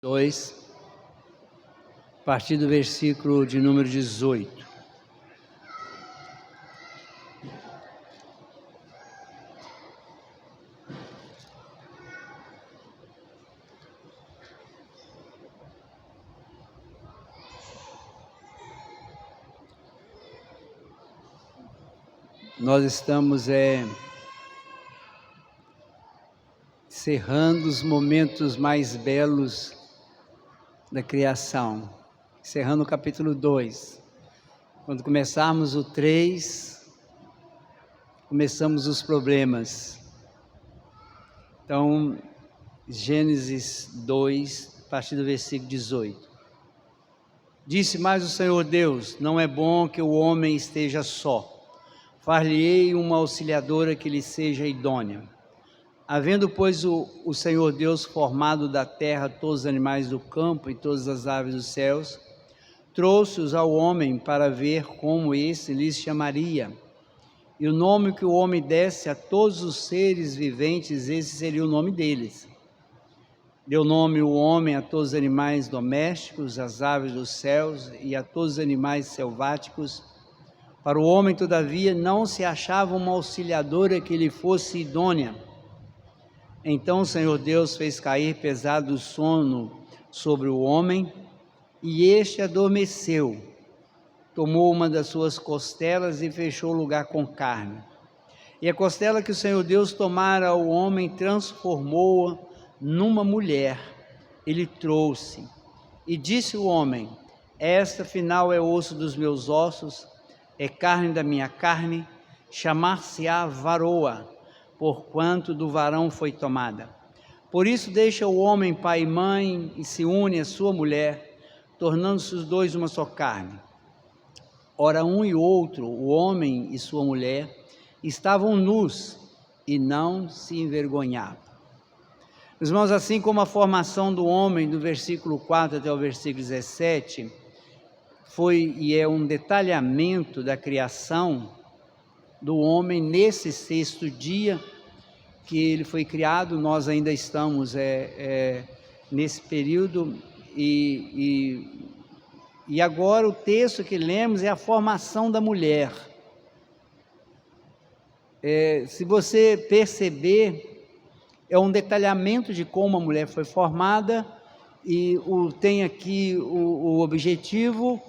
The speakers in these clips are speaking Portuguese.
2, a partir do versículo de número 18. Nós estamos encerrando os momentos mais belos da criação, encerrando o capítulo 2. Quando começarmos o 3, começamos os problemas. Então, Gênesis 2, a partir do versículo 18. Disse mais o Senhor Deus: não é bom que o homem esteja só. Far-lhe-ei uma auxiliadora que lhe seja idônea. Havendo, pois, o Senhor Deus formado da terra todos os animais do campo e todas as aves dos céus, trouxe-os ao homem para ver como esse lhes chamaria. E o nome que o homem desse a todos os seres viventes, esse seria o nome deles. Deu nome o homem a todos os animais domésticos, às aves dos céus e a todos os animais selváticos. Para o homem, todavia, não se achava uma auxiliadora que lhe fosse idônea. Então o Senhor Deus fez cair pesado sono sobre o homem, e este adormeceu. Tomou uma das suas costelas e fechou o lugar com carne. E a costela que o Senhor Deus tomara ao homem, transformou-a numa mulher. Ele trouxe. E disse o homem: esta afinal é osso dos meus ossos, é carne da minha carne, chamar-se-á varoa, porquanto do varão foi tomada. Por isso deixa o homem pai e mãe e se une à sua mulher, tornando-se os dois uma só carne. Ora, um e outro, o homem e sua mulher, estavam nus e não se envergonhavam. Meus irmãos, assim como a formação do homem, do versículo 4 até o versículo 17, foi e é um detalhamento da criação do homem nesse sexto dia que ele foi criado. Nós ainda estamos nesse período e agora o texto que lemos é a formação da mulher. Se você perceber, é um detalhamento de como a mulher foi formada e tem aqui o objetivo.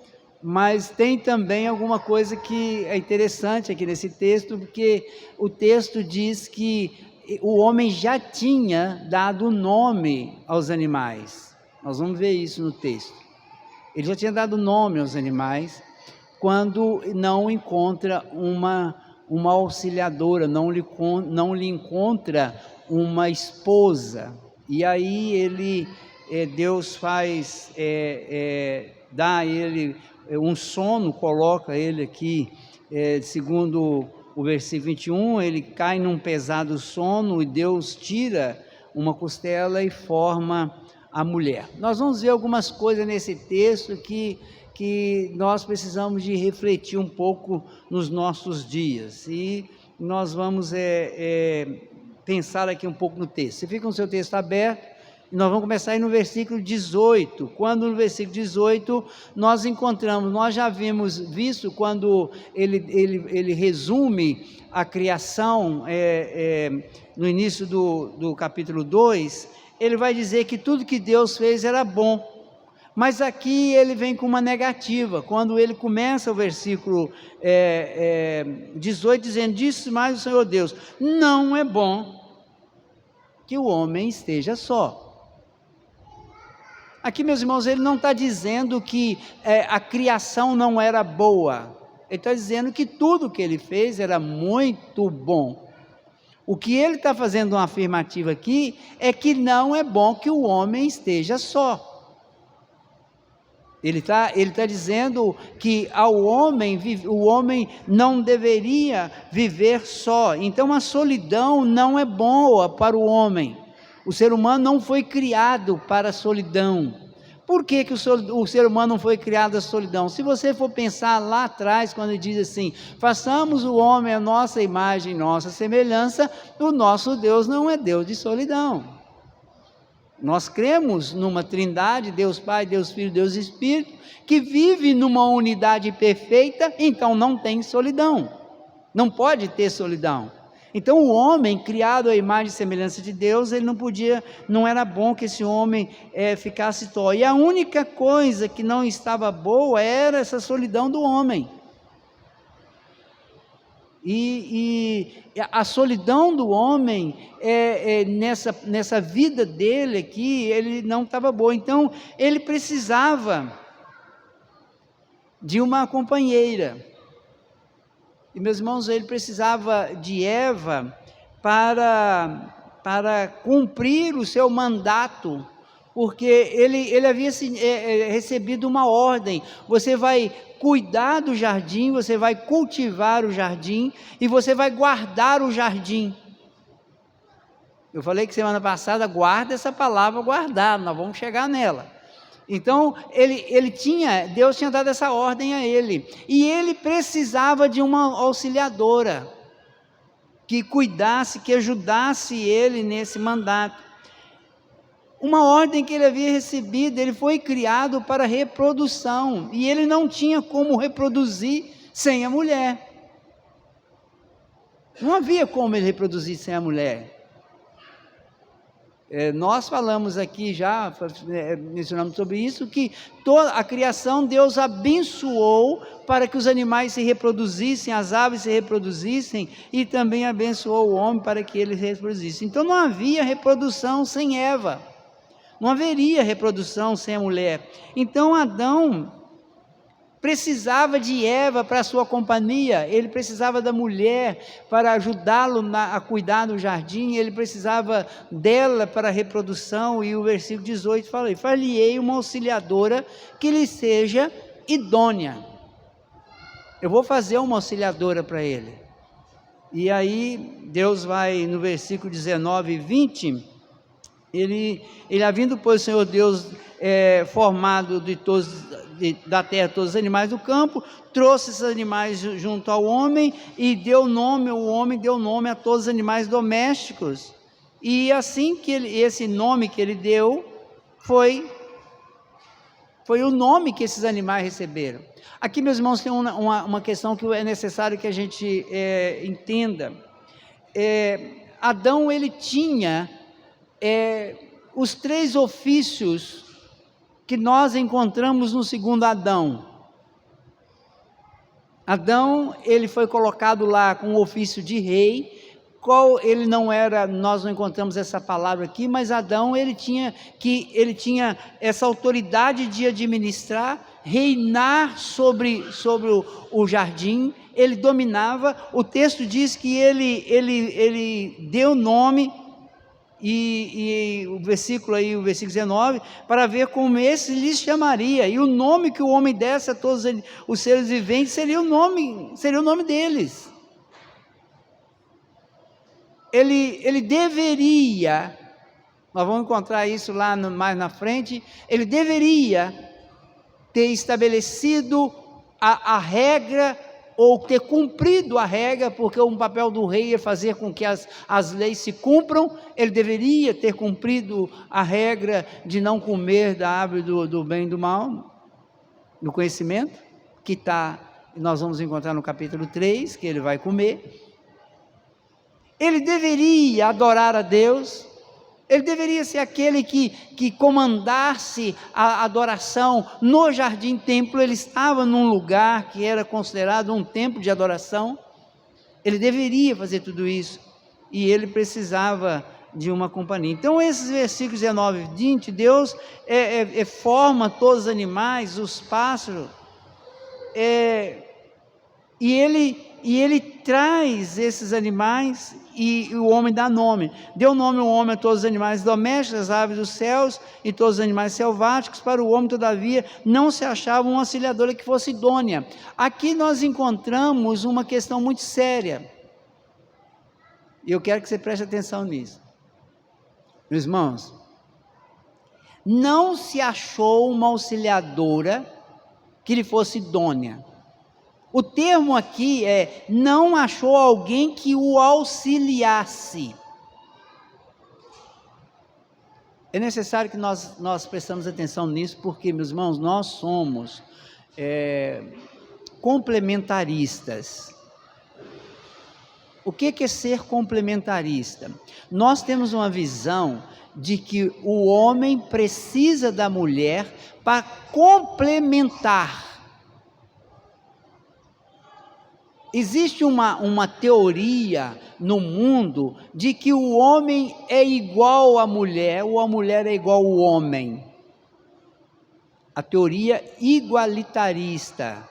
Mas tem também alguma coisa que é interessante aqui nesse texto, porque o texto diz que o homem já tinha dado nome aos animais. Nós vamos ver isso no texto. Ele já tinha dado nome aos animais quando não encontra uma auxiliadora, não lhe encontra uma esposa. E aí Deus faz, dá a ele um sono, coloca ele aqui, segundo o versículo 21, ele cai num pesado sono e Deus tira uma costela e forma a mulher. Nós vamos ver algumas coisas nesse texto que nós precisamos de refletir um pouco nos nossos dias, e nós vamos pensar aqui um pouco no texto. Você fica com o seu texto aberto. Nós vamos começar aí no versículo 18, quando no versículo 18 nós encontramos, nós já havíamos visto quando ele resume a criação no início do capítulo 2, ele vai dizer que tudo que Deus fez era bom, mas aqui ele vem com uma negativa, quando ele começa o versículo 18 dizendo: disse mais o Senhor Deus, não é bom que o homem esteja só. Aqui, meus irmãos, ele não está dizendo que a criação não era boa. Ele está dizendo que tudo que ele fez era muito bom. O que ele está fazendo uma afirmativa aqui é que não é bom que o homem esteja só. Ele está dizendo que o homem não deveria viver só. Então a solidão não é boa para o homem. O ser humano não foi criado para a solidão. Por que o ser humano não foi criado à solidão? Se você for pensar lá atrás, quando ele diz assim: façamos o homem a nossa imagem, nossa semelhança, o nosso Deus não é Deus de solidão. Nós cremos numa trindade, Deus Pai, Deus Filho, Deus Espírito, que vive numa unidade perfeita, então não tem solidão, não pode ter solidão. Então o homem, criado à imagem e semelhança de Deus, ele não era bom que esse homem ficasse só. E a única coisa que não estava boa era essa solidão do homem. E a solidão do homem, nessa vida dele aqui, ele não estava boa. Então ele precisava de uma companheira. E meus irmãos, ele precisava de Eva para cumprir o seu mandato, porque ele havia recebido uma ordem: você vai cuidar do jardim, você vai cultivar o jardim e você vai guardar o jardim. Eu falei que semana passada, guarda essa palavra guardar, nós vamos chegar nela. Então, Deus tinha dado essa ordem a ele, e ele precisava de uma auxiliadora, que cuidasse, que ajudasse ele nesse mandato. Uma ordem que ele havia recebido, ele foi criado para reprodução, e ele não tinha como reproduzir sem a mulher. Não havia como ele reproduzir sem a mulher. Nós falamos aqui já, mencionamos sobre isso, que toda a criação Deus abençoou para que os animais se reproduzissem, as aves se reproduzissem, e também abençoou o homem para que ele se reproduzisse. Então não havia reprodução sem Eva, não haveria reprodução sem a mulher. Então Adão precisava de Eva para a sua companhia, ele precisava da mulher para ajudá-lo a cuidar do jardim, ele precisava dela para a reprodução. E o versículo 18 fala: far-lhe-ei uma auxiliadora que lhe seja idônea. Eu vou fazer uma auxiliadora para ele. E aí Deus vai no versículo 19 e 20, ele havendo, pois, o Senhor Deus formado da terra todos os animais do campo, trouxe esses animais junto ao homem e o homem deu nome a todos os animais domésticos. E assim que esse nome que ele deu, foi o nome que esses animais receberam. Aqui, meus irmãos, tem uma questão que é necessário que a gente entenda. Adão, ele tinha os 3 ofícios que nós encontramos no segundo Adão. Adão, ele foi colocado lá com o ofício de rei, qual ele não era, nós não encontramos essa palavra aqui, mas Adão, ele tinha essa autoridade de administrar, reinar sobre o jardim, ele dominava. O texto diz que ele deu nome, e o versículo 19, para ver como esse lhes chamaria, e o nome que o homem desse a todos os seres viventes seria o nome deles. Ele deveria, nós vamos encontrar isso lá mais na frente, ele deveria ter estabelecido a regra, ou ter cumprido a regra, porque um papel do rei é fazer com que as leis se cumpram. Ele deveria ter cumprido a regra de não comer da árvore do bem e do mal, do conhecimento, que nós vamos encontrar no capítulo 3, que ele vai comer. Ele deveria adorar a Deus, ele deveria ser aquele que comandasse a adoração no jardim templo. Ele estava num lugar que era considerado um templo de adoração, ele deveria fazer tudo isso, e ele precisava de uma companhia. Então esses versículos 19 e 20, Deus forma todos os animais, os pássaros, e ele traz esses animais, e o homem dá nome. Deu nome ao homem a todos os animais domésticos, as aves dos céus e todos os animais selváticos. Para o homem, todavia, não se achava uma auxiliadora que fosse idônea. Aqui nós encontramos uma questão muito séria, e eu quero que você preste atenção nisso. Meus irmãos, não se achou uma auxiliadora que lhe fosse idônea. O termo aqui não achou alguém que o auxiliasse. É necessário que nós prestamos atenção nisso, porque, meus irmãos, nós somos complementaristas. O que é ser complementarista? Nós temos uma visão de que o homem precisa da mulher para complementar. Existe uma teoria no mundo de que o homem é igual à mulher, ou a mulher é igual ao homem. A teoria igualitarista.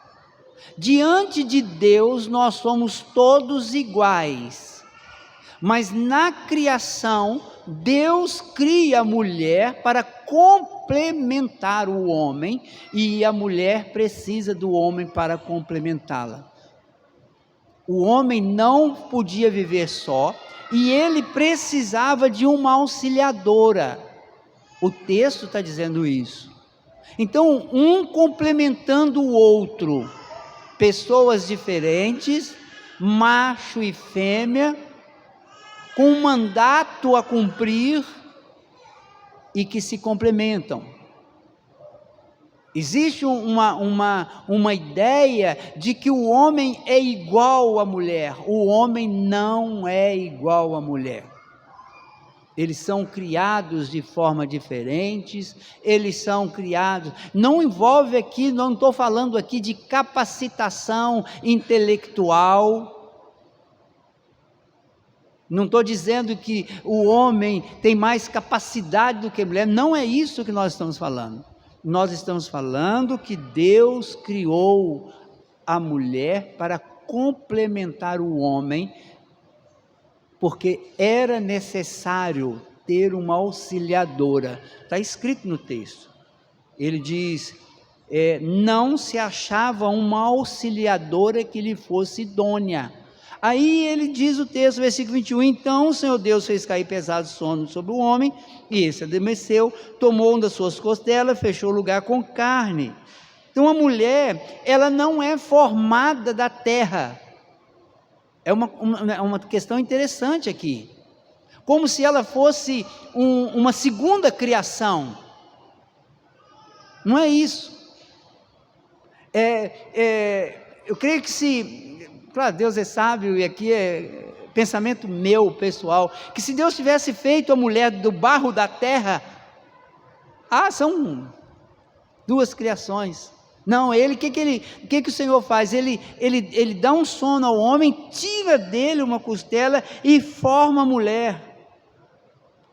Diante de Deus nós somos todos iguais, mas na criação Deus cria a mulher para complementar o homem, e a mulher precisa do homem para complementá-la. O homem não podia viver só, e ele precisava de uma auxiliadora. O texto está dizendo isso. Então, um complementando o outro, pessoas diferentes, macho e fêmea, com um mandato a cumprir e que se complementam. Existe uma ideia de que o homem é igual à mulher. O homem não é igual à mulher. Eles são criados de forma diferentes, eles são criados, não envolve aqui, não estou falando aqui de capacitação intelectual, não estou dizendo que o homem tem mais capacidade do que a mulher, não é isso que nós estamos falando. Nós estamos falando que Deus criou a mulher para complementar o homem, porque era necessário ter uma auxiliadora. Está escrito no texto. Ele diz, não se achava uma auxiliadora que lhe fosse idônea. Aí ele diz o texto, versículo 21, então o Senhor Deus fez cair pesado sono sobre o homem, e esse adormeceu, tomou uma das suas costelas, fechou o lugar com carne. Então a mulher, ela não é formada da terra. É uma questão interessante aqui, como se ela fosse uma segunda criação. Não é isso. Eu creio que claro, Deus é sábio, e aqui é pensamento meu, pessoal, que se Deus tivesse feito a mulher do barro da terra, são duas criações. Não, o que o Senhor faz? Ele dá um sono ao homem, tira dele uma costela e forma a mulher.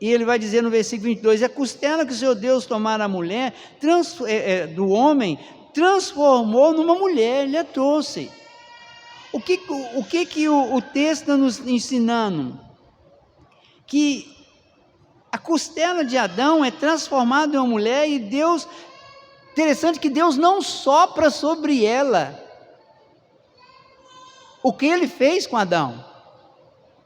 E ele vai dizer no versículo 22, a costela que o Senhor Deus tomara a mulher, do homem, transformou numa mulher, ele a trouxe. O que o texto está nos ensinando? Que a costela de Adão é transformada em uma mulher, e Deus, interessante que Deus não sopra sobre ela o que ele fez com Adão.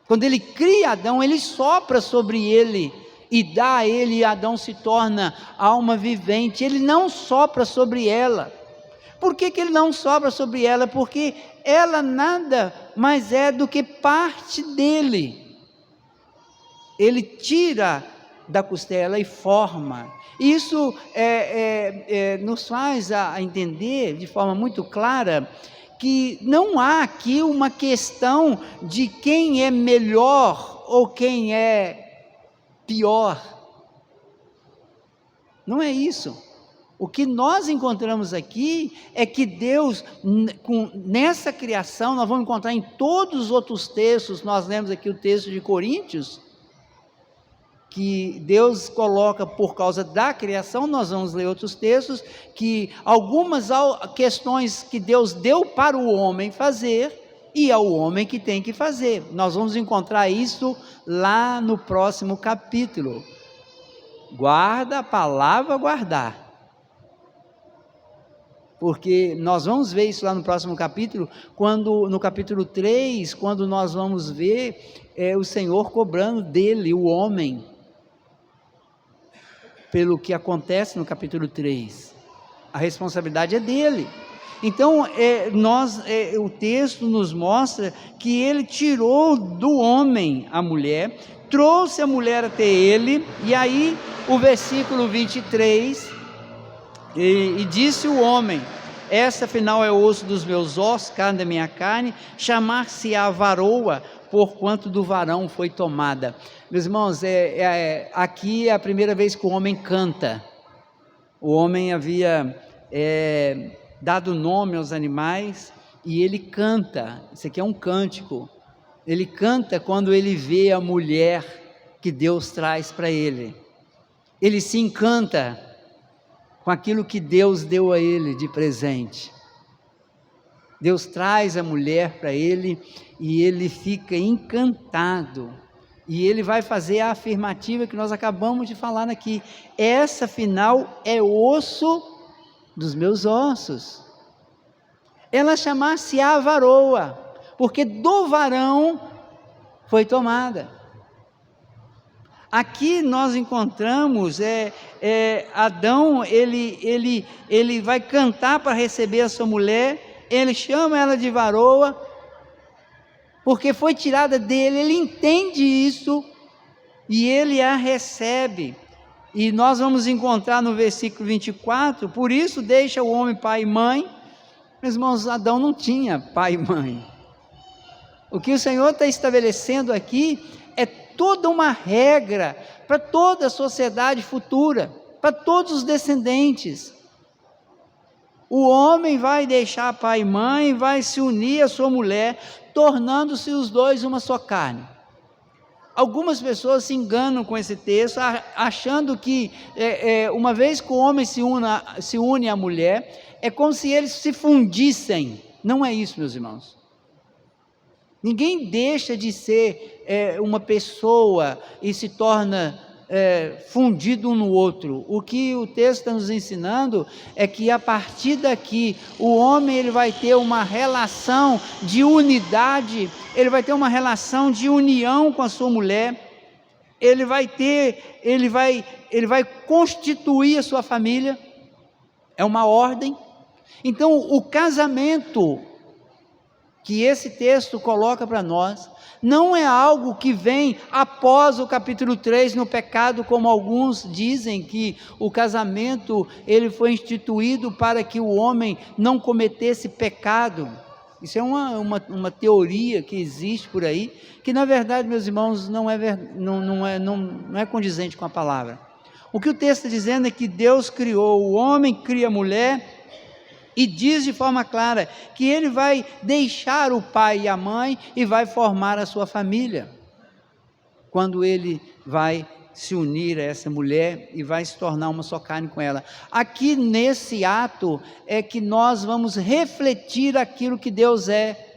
Quando ele cria Adão, ele sopra sobre ele e dá a ele, e Adão se torna alma vivente. Ele não sopra sobre ela. Por que ele não sopra sobre ela? Porque ela nada mais é do que parte dele. Ele tira da costela e forma. Isso nos faz a entender de forma muito clara que não há aqui uma questão de quem é melhor ou quem é pior. Não é isso. O que nós encontramos aqui é que Deus, nessa criação, nós vamos encontrar em todos os outros textos, nós lemos aqui o texto de Coríntios, que Deus coloca por causa da criação. Nós vamos ler outros textos, que algumas questões que Deus deu para o homem fazer, e é o homem que tem que fazer. Nós vamos encontrar isso lá no próximo capítulo. Guarda a palavra guardar. Porque nós vamos ver isso lá no próximo capítulo, no capítulo 3, quando nós vamos ver o Senhor cobrando dele, o homem, pelo que acontece no capítulo 3. A responsabilidade é dele. Então, o texto nos mostra que ele tirou do homem a mulher, trouxe a mulher até ele, e aí o versículo 23, e disse o homem: essa afinal é o osso dos meus ossos, carne da minha carne, chamar-se-á varoa, porquanto do varão foi tomada. Meus irmãos, aqui é a primeira vez que o homem canta. O homem havia dado nome aos animais, e ele canta. Isso aqui é um cântico. Ele canta quando ele vê a mulher que Deus traz para ele. Ele se encanta com aquilo que Deus deu a ele de presente. Deus traz a mulher para ele e ele fica encantado. E ele vai fazer a afirmativa que nós acabamos de falar aqui: essa afinal é osso dos meus ossos. Ela chamar-se-á varoa, porque do varão foi tomada. Aqui nós encontramos Adão, ele vai cantar para receber a sua mulher, ele chama ela de varoa, porque foi tirada dele, ele entende isso, e ele a recebe. E nós vamos encontrar no versículo 24, por isso deixa o homem pai e mãe. Meus irmãos, Adão não tinha pai e mãe. O que o Senhor está estabelecendo aqui é toda uma regra para toda a sociedade futura, para todos os descendentes. O homem vai deixar pai e mãe, vai se unir à sua mulher, tornando-se os dois uma só carne. Algumas pessoas se enganam com esse texto, achando que uma vez que o homem se une à mulher, é como se eles se fundissem. Não é isso, meus irmãos. Ninguém deixa de ser uma pessoa e se torna fundido um no outro. O que o texto está nos ensinando é que a partir daqui o homem ele vai ter uma relação de unidade, ele vai ter uma relação de união com a sua mulher, ele vai constituir a sua família, é uma ordem. Então o casamento que esse texto coloca para nós não é algo que vem após o capítulo 3 no pecado, como alguns dizem que o casamento ele foi instituído para que o homem não cometesse pecado. Isso é uma teoria que existe por aí, que na verdade, meus irmãos, não é condizente com a palavra. O que o texto está dizendo é que Deus criou o homem, cria a mulher, e diz de forma clara que ele vai deixar o pai e a mãe e vai formar a sua família, quando ele vai se unir a essa mulher e vai se tornar uma só carne com ela. Aqui nesse ato é que nós vamos refletir aquilo que Deus é.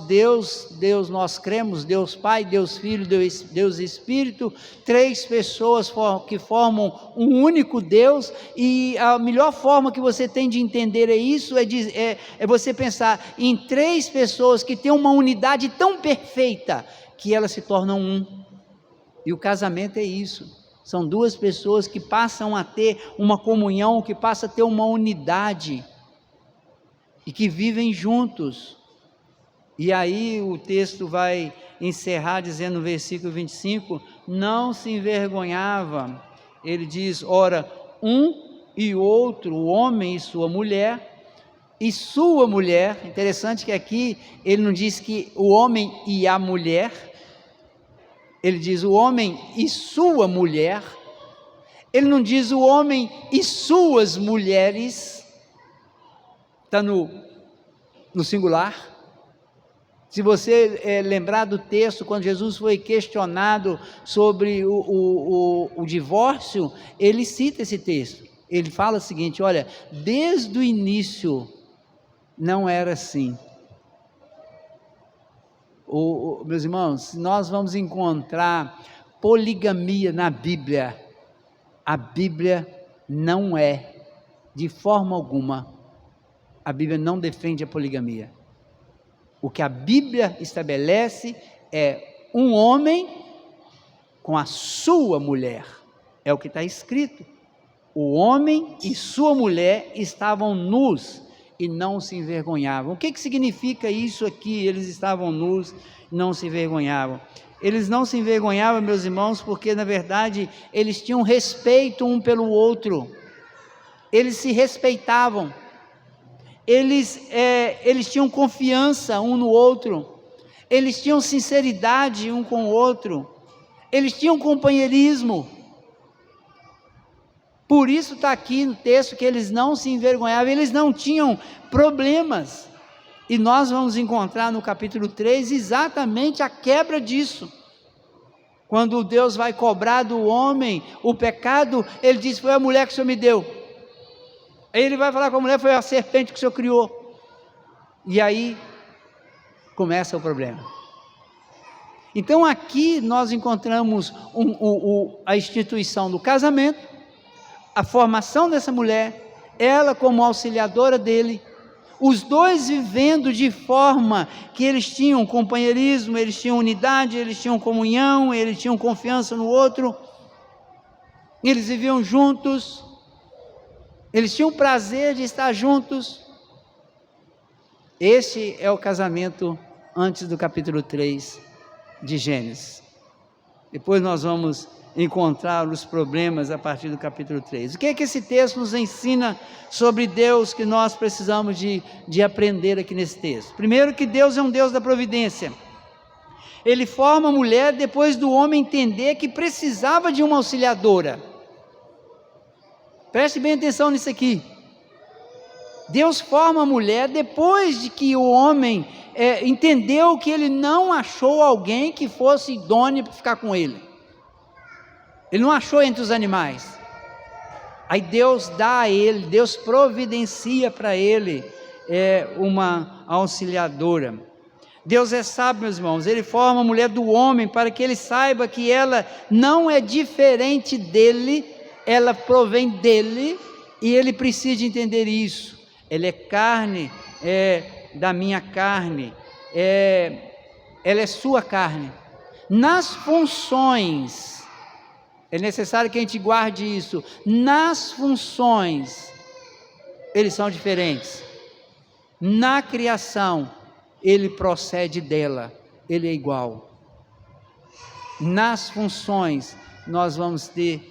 Deus, nós cremos, Deus Pai, Deus Filho, Deus Espírito, três pessoas que formam um único Deus, e a melhor forma que você tem de entender isso é você pensar em três pessoas que têm uma unidade tão perfeita, que elas se tornam um, e o casamento é isso, são duas pessoas que passam a ter uma comunhão, que passam a ter uma unidade, e que vivem juntos. E aí o texto vai encerrar dizendo no versículo 25, não se envergonhava, ele diz, ora, um e outro, o homem e sua mulher, interessante que aqui ele não diz que o homem e a mulher, ele diz o homem e sua mulher, ele não diz o homem e suas mulheres, está no singular. Se você lembrar do texto, quando Jesus foi questionado sobre o divórcio, ele cita esse texto. Ele fala o seguinte, olha, desde o início não era assim. Meus irmãos, nós vamos encontrar poligamia na Bíblia. A Bíblia não de forma alguma, a Bíblia não defende a poligamia. O que a Bíblia estabelece é um homem com a sua mulher, é o que está escrito. O homem e sua mulher estavam nus, e não se envergonhavam. O que significa isso aqui? Eles estavam nus, não se envergonhavam. Eles não se envergonhavam, meus irmãos, porque na verdade eles tinham respeito um pelo outro. Eles se respeitavam. Eles tinham confiança um no outro. Eles tinham sinceridade um com o outro. Eles tinham companheirismo. Por isso está aqui no texto que eles não se envergonhavam, eles não tinham problemas. E nós vamos encontrar no capítulo 3 exatamente a quebra disso. Quando Deus vai cobrar do homem o pecado, ele diz: foi a mulher que o Senhor me deu. Aí ele vai falar com a mulher: foi a serpente que o Senhor criou. E aí começa o problema. Então aqui nós encontramos a instituição do casamento, a formação dessa mulher, ela como auxiliadora dele, os dois vivendo de forma que eles tinham companheirismo, eles tinham unidade, eles tinham comunhão, eles tinham confiança no outro, eles viviam juntos, eles tinham prazer de estar juntos. Este é o casamento antes do capítulo 3 de Gênesis. Depois nós vamos encontrar os problemas a partir do capítulo 3. O que é que esse texto nos ensina sobre Deus que nós precisamos de aprender aqui nesse texto? Primeiro, que Deus é um Deus da providência. Ele forma a mulher depois do homem entender que precisava de uma auxiliadora. Preste bem atenção nisso aqui. Deus forma a mulher depois de que o homem entendeu que ele não achou alguém que fosse idôneo para ficar com ele. Ele não achou entre os animais. Aí Deus dá a ele, Deus providencia para ele uma auxiliadora. Deus é sábio, meus irmãos. Ele forma a mulher do homem para que ele saiba que ela não é diferente dele, ela provém dele, e ele precisa entender isso. Ela é carne, da minha carne, ela é sua carne. Nas funções, é necessário que a gente guarde isso. Nas funções, eles são diferentes. Na criação, ele procede dela, ele é igual. Nas funções, nós vamos ter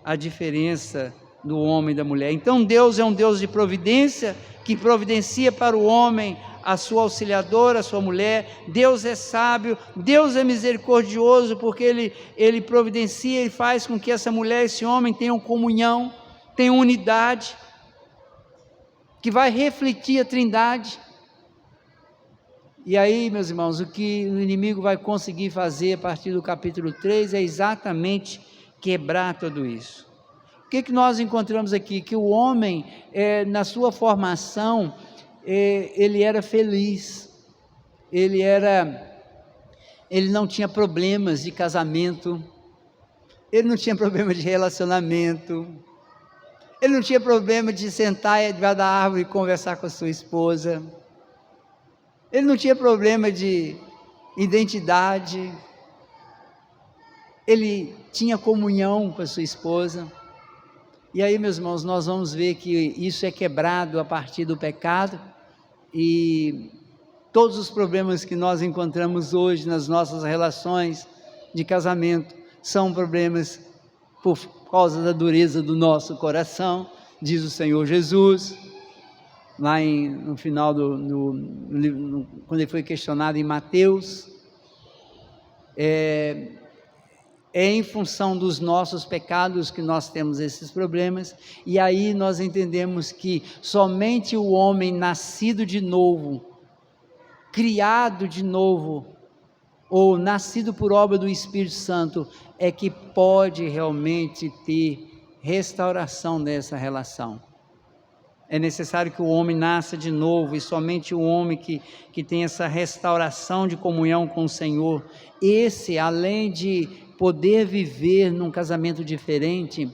a diferença do homem e da mulher. Então Deus é um Deus de providência, que providencia para o homem a sua auxiliadora, a sua mulher. Deus é sábio, Deus é misericordioso, porque Ele providencia e faz com que essa mulher e esse homem tenham comunhão, tenham unidade, que vai refletir a Trindade. E aí, meus irmãos, o que o inimigo vai conseguir fazer a partir do capítulo 3 é exatamente quebrar tudo isso. O que nós encontramos aqui? Que o homem, na sua formação, ele era feliz, ele não tinha problemas de casamento, ele não tinha problema de relacionamento, ele não tinha problema de sentar debaixo da árvore e conversar com a sua esposa, ele não tinha problema de identidade, ele tinha comunhão com a sua esposa. E aí, meus irmãos, nós vamos ver que isso é quebrado a partir do pecado, e todos os problemas que nós encontramos hoje nas nossas relações de casamento são problemas por causa da dureza do nosso coração, diz o Senhor Jesus, lá no final quando ele foi questionado em Mateus, em função dos nossos pecados que nós temos esses problemas. E aí nós entendemos que somente o homem nascido de novo, criado de novo, ou nascido por obra do Espírito Santo, é que pode realmente ter restauração dessa relação. É necessário que o homem nasça de novo, e somente o homem que tem essa restauração de comunhão com o Senhor, esse, além de poder viver num casamento diferente,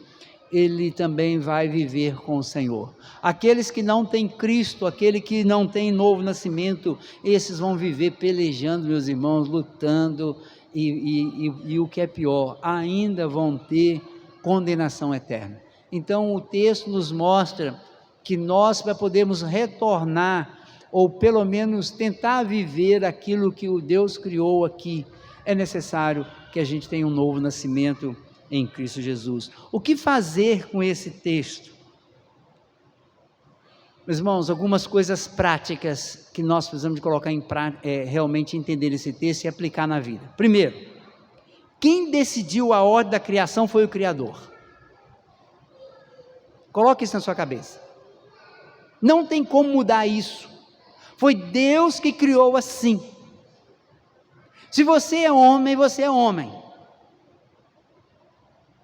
ele também vai viver com o Senhor. Aqueles que não têm Cristo, aquele que não tem novo nascimento, esses vão viver pelejando, meus irmãos, lutando, e o que é pior, ainda vão ter condenação eterna. Então o texto nos mostra que nós, para podermos retornar, ou pelo menos tentar viver aquilo que o Deus criou aqui, é necessário que a gente tenha um novo nascimento em Cristo Jesus. O que fazer com esse texto? Meus irmãos, algumas coisas práticas que nós precisamos de colocar em prática, realmente entender esse texto e aplicar na vida. Primeiro, quem decidiu a ordem da criação foi o Criador. Coloque isso na sua cabeça. Não tem como mudar isso. Foi Deus que criou assim. Se você é homem, você é homem.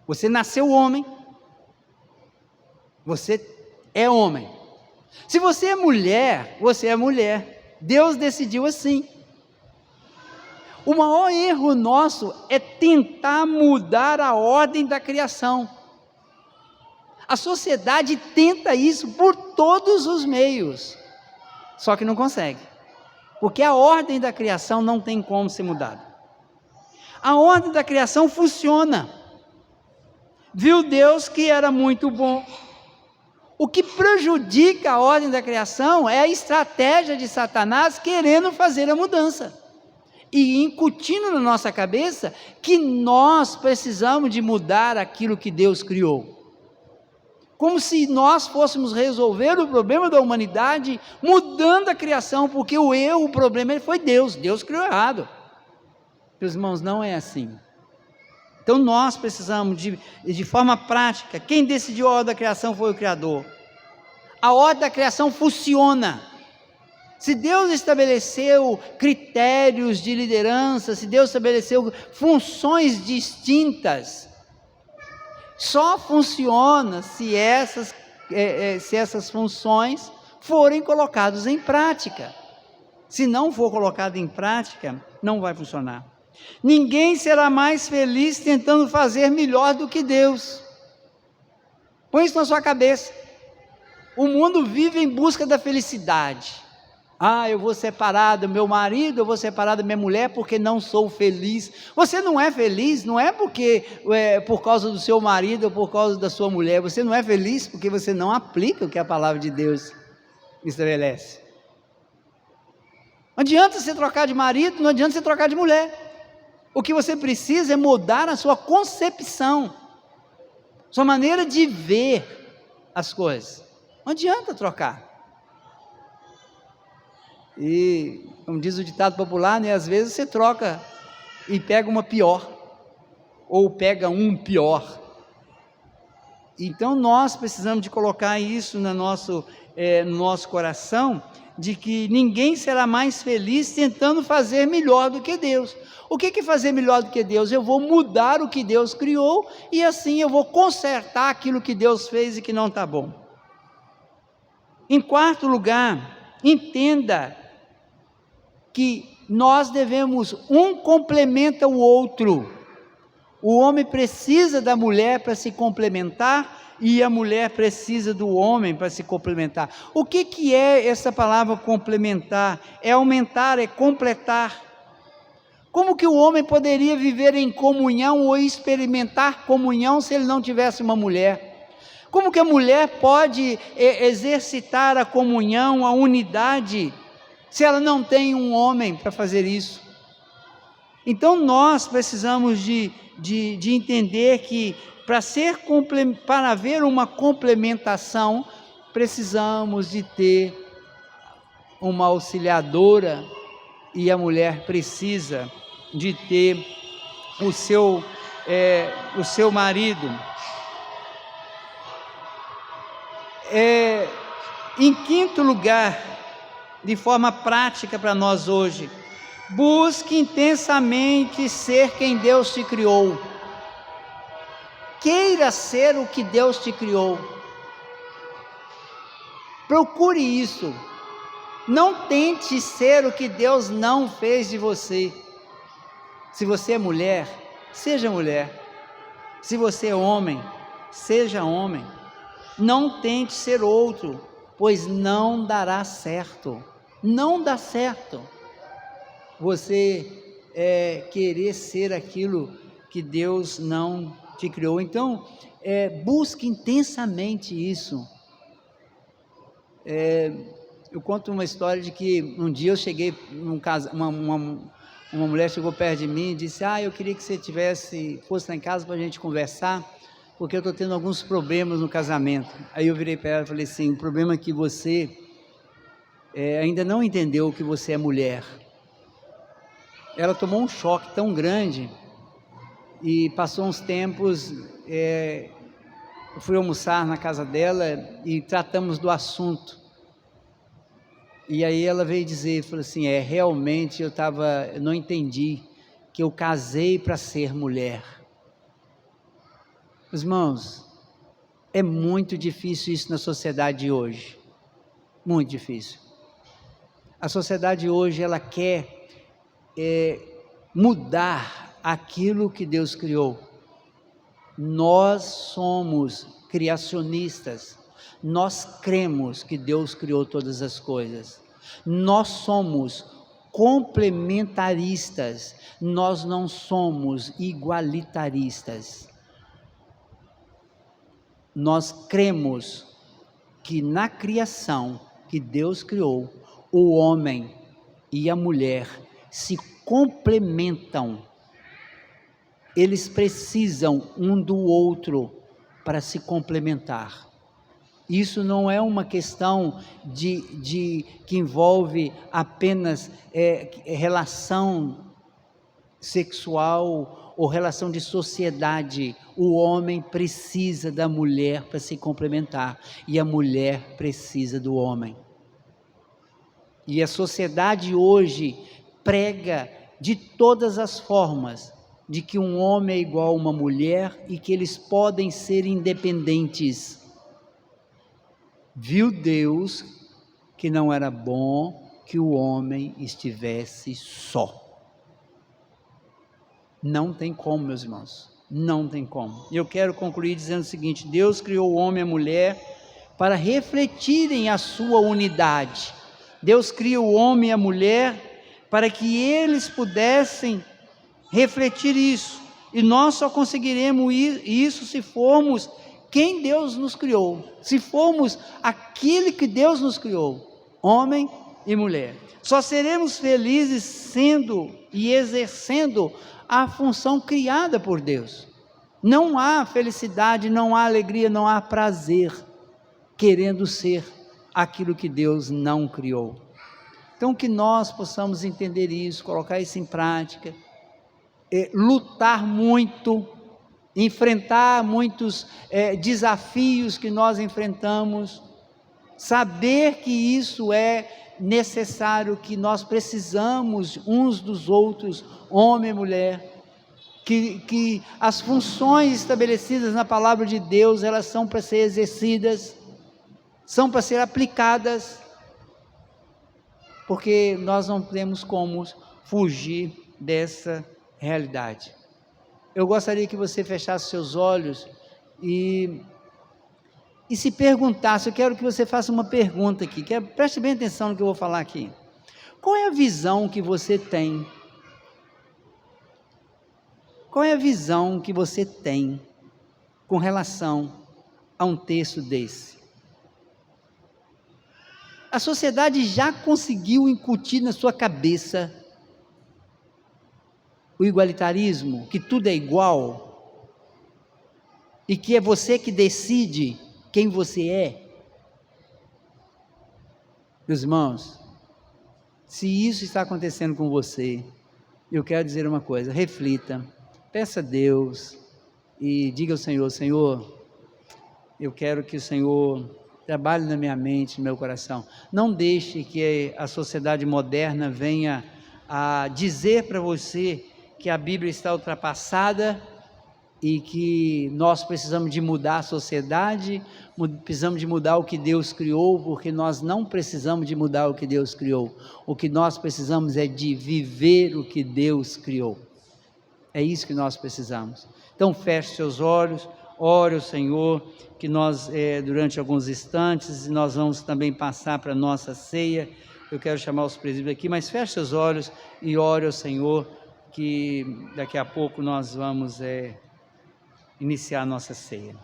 Você nasceu homem. Você é homem. Se você é mulher, você é mulher. Deus decidiu assim. O maior erro nosso é tentar mudar a ordem da criação. A sociedade tenta isso por todos os meios, só que não consegue, porque a ordem da criação não tem como ser mudada. A ordem da criação funciona. Viu Deus que era muito bom. O que prejudica a ordem da criação é a estratégia de Satanás querendo fazer a mudança e incutindo na nossa cabeça que nós precisamos de mudar aquilo que Deus criou. Como se nós fôssemos resolver o problema da humanidade mudando a criação, porque o erro, o problema foi Deus. Deus criou errado. Meus irmãos, não é assim. Então nós precisamos de forma prática. Quem decidiu a ordem da criação foi o Criador. A ordem da criação funciona. Se Deus estabeleceu critérios de liderança, se Deus estabeleceu funções distintas, só funciona se essas funções forem colocadas em prática. Se não for colocado em prática, não vai funcionar. Ninguém será mais feliz tentando fazer melhor do que Deus. Põe isso na sua cabeça. O mundo vive em busca da felicidade. Eu vou separar do meu marido, eu vou separar da minha mulher porque não sou feliz. Você não é feliz, não é porque por causa do seu marido ou por causa da sua mulher. Você não é feliz porque você não aplica o que a palavra de Deus estabelece. Não adianta você trocar de marido, não adianta você trocar de mulher. O que você precisa é mudar a sua concepção, sua maneira de ver as coisas. Não adianta trocar. E, como diz o ditado popular, né, às vezes você troca e pega uma pior, ou pega um pior. Então nós precisamos de colocar isso no nosso coração, de que ninguém será mais feliz tentando fazer melhor do que Deus. O que é fazer melhor do que Deus? Eu vou mudar o que Deus criou, e assim eu vou consertar aquilo que Deus fez e que não está bom. Em quarto lugar, entenda que nós devemos, um complementa o outro. O homem precisa da mulher para se complementar, e a mulher precisa do homem para se complementar. O que é essa palavra complementar? É aumentar, é completar. Como que o homem poderia viver em comunhão ou experimentar comunhão se ele não tivesse uma mulher? Como que a mulher pode exercitar a comunhão, a unidade, se ela não tem um homem para fazer isso? Então nós precisamos de entender que para haver uma complementação, precisamos de ter uma auxiliadora, e a mulher precisa de ter o seu marido. Em quinto lugar, de forma prática para nós hoje, busque intensamente ser quem Deus te criou. Queira ser o que Deus te criou. Procure isso. Não tente ser o que Deus não fez de você. Se você é mulher, seja mulher. Se você é homem, seja homem. Não tente ser outro, pois não dará certo. Não dá certo você querer ser aquilo que Deus não te criou. Então, busque intensamente isso. Eu conto uma história de que um dia eu cheguei num caso, uma mulher chegou perto de mim e disse: eu queria que você fosse lá em casa para a gente conversar, porque eu estou tendo alguns problemas no casamento. Aí eu virei para ela e falei assim: o problema é que você ainda não entendeu que você é mulher. Ela tomou um choque tão grande e passou uns tempos, eu fui almoçar na casa dela e tratamos do assunto. E aí ela veio dizer, falou assim: realmente eu não entendi que eu casei para ser mulher. Irmãos, é muito difícil isso na sociedade de hoje, muito difícil. A sociedade hoje, ela quer mudar aquilo que Deus criou. Nós somos criacionistas, nós cremos que Deus criou todas as coisas, nós somos complementaristas, nós não somos igualitaristas. Nós cremos que na criação que Deus criou, o homem e a mulher se complementam, eles precisam um do outro para se complementar. Isso não é uma questão que envolve apenas relação sexual ou relação de sociedade. O homem precisa da mulher para se complementar e a mulher precisa do homem. E a sociedade hoje prega de todas as formas de que um homem é igual a uma mulher e que eles podem ser independentes. Viu Deus que não era bom que o homem estivesse só. Não tem como, meus irmãos, não tem como. Eu quero concluir dizendo o seguinte: Deus criou o homem e a mulher para refletirem a sua unidade. Deus cria o homem e a mulher para que eles pudessem refletir isso. E nós só conseguiremos isso se formos quem Deus nos criou, se formos aquilo que Deus nos criou, homem e mulher. Só seremos felizes sendo e exercendo a função criada por Deus. Não há felicidade, não há alegria, não há prazer querendo ser aquilo que Deus não criou. Então que nós possamos entender isso, colocar isso em prática, lutar muito, enfrentar muitos desafios que nós enfrentamos, saber que isso é necessário, que nós precisamos uns dos outros, homem e mulher, que as funções estabelecidas na palavra de Deus, elas são para ser exercidas, são para ser aplicadas, porque nós não temos como fugir dessa realidade. Eu gostaria que você fechasse seus olhos e se perguntasse. Eu quero que você faça uma pergunta aqui, preste bem atenção no que eu vou falar aqui. Qual é a visão que você tem? Qual é a visão que você tem com relação a um texto desse? A sociedade já conseguiu incutir na sua cabeça o igualitarismo, que tudo é igual, e que é você que decide quem você é. Meus irmãos, se isso está acontecendo com você, eu quero dizer uma coisa: reflita, peça a Deus e diga ao Senhor: Senhor, eu quero que o Senhor trabalhe na minha mente, no meu coração. Não deixe que a sociedade moderna venha a dizer para você que a Bíblia está ultrapassada e que nós precisamos de mudar a sociedade, precisamos de mudar o que Deus criou, porque nós não precisamos de mudar o que Deus criou. O que nós precisamos é de viver o que Deus criou. É isso que nós precisamos. Então feche seus olhos, ore ao Senhor, que nós durante alguns instantes, nós vamos também passar para a nossa ceia. Eu quero chamar os presbíteros aqui, mas feche seus olhos e ore ao Senhor, que daqui a pouco nós vamos iniciar a nossa ceia.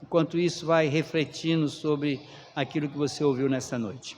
Enquanto isso, vai refletindo sobre aquilo que você ouviu nesta noite.